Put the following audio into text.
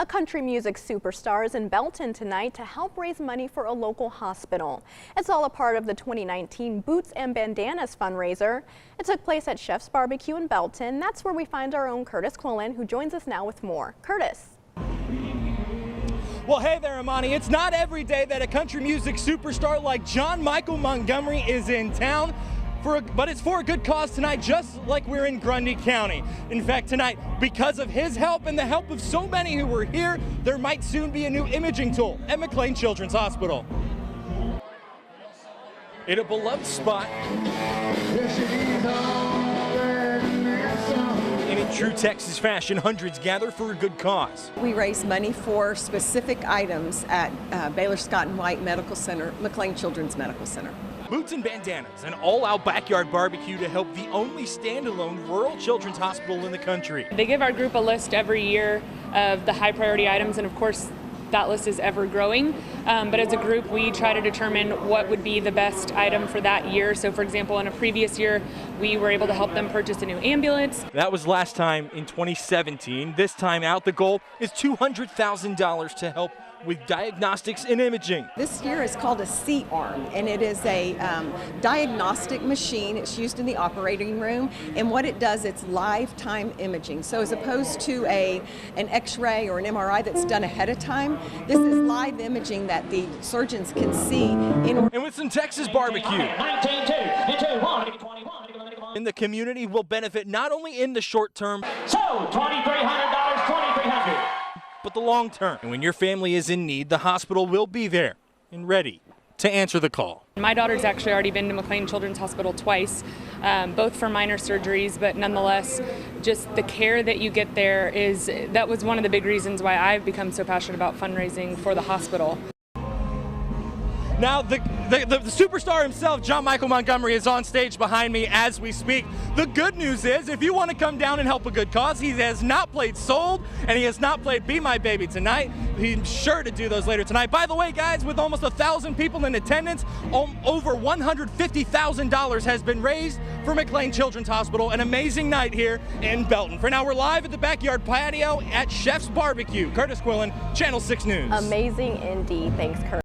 A country music superstar is in Belton tonight to help raise money for a local hospital. It's all a part of the 2019 Boots and Bandanas fundraiser. It took place at Chef's Barbecue in Belton. That's where we find our own Curtis Quillen, who joins us now with more. Curtis. Well, hey there, Imani. It's not every day that a country music superstar like John Michael Montgomery is in town. But it's for a good cause tonight, just like we're in Grundy County. In fact, tonight, because of his help and the help of so many who were here, there might soon be a new imaging tool at McLane Children's Hospital. In a beloved spot, and in true Texas fashion, hundreds gather for a good cause. We raise money for specific items at Baylor Scott & White Medical Center, McLane Children's Medical Center. Boots and Bandanas, an all-out backyard barbecue to help the only standalone rural children's hospital in the country. They give our group a list every year of the high priority items, and of course that list is ever growing. But as a group, we try to determine what would be the best item for that year. So for example, in a previous year, we were able to help them purchase a new ambulance. That was last time in 2017. This time out, the goal is $200,000 to help with diagnostics and imaging. This year is called a C-arm, and it is a diagnostic machine. It's used in the operating room, and what it does, it's live time imaging. So as opposed to an x-ray or an MRI that's done ahead of time, this is live imaging that the surgeons can see. And with some Texas barbecue. And the community will benefit not only in the short term, so $2,300, but the long term. And when your family is in need, the hospital will be there and ready to answer the call. My daughter's actually already been to McLane Children's Hospital twice, both for minor surgeries, but nonetheless, just the care that you get there that was one of the big reasons why I've become so passionate about fundraising for the hospital. Now, the superstar himself, John Michael Montgomery, is on stage behind me as we speak. The good news is, if you want to come down and help a good cause, he has not played Sold, and he has not played Be My Baby tonight. He's sure to do those later tonight. By the way, guys, with almost 1,000 people in attendance, over $150,000 has been raised for McLane Children's Hospital. An amazing night here in Belton. For now, we're live at the backyard patio at Chef's Barbecue. Curtis Quillen, Channel 6 News. Amazing indeed. Thanks, Curtis.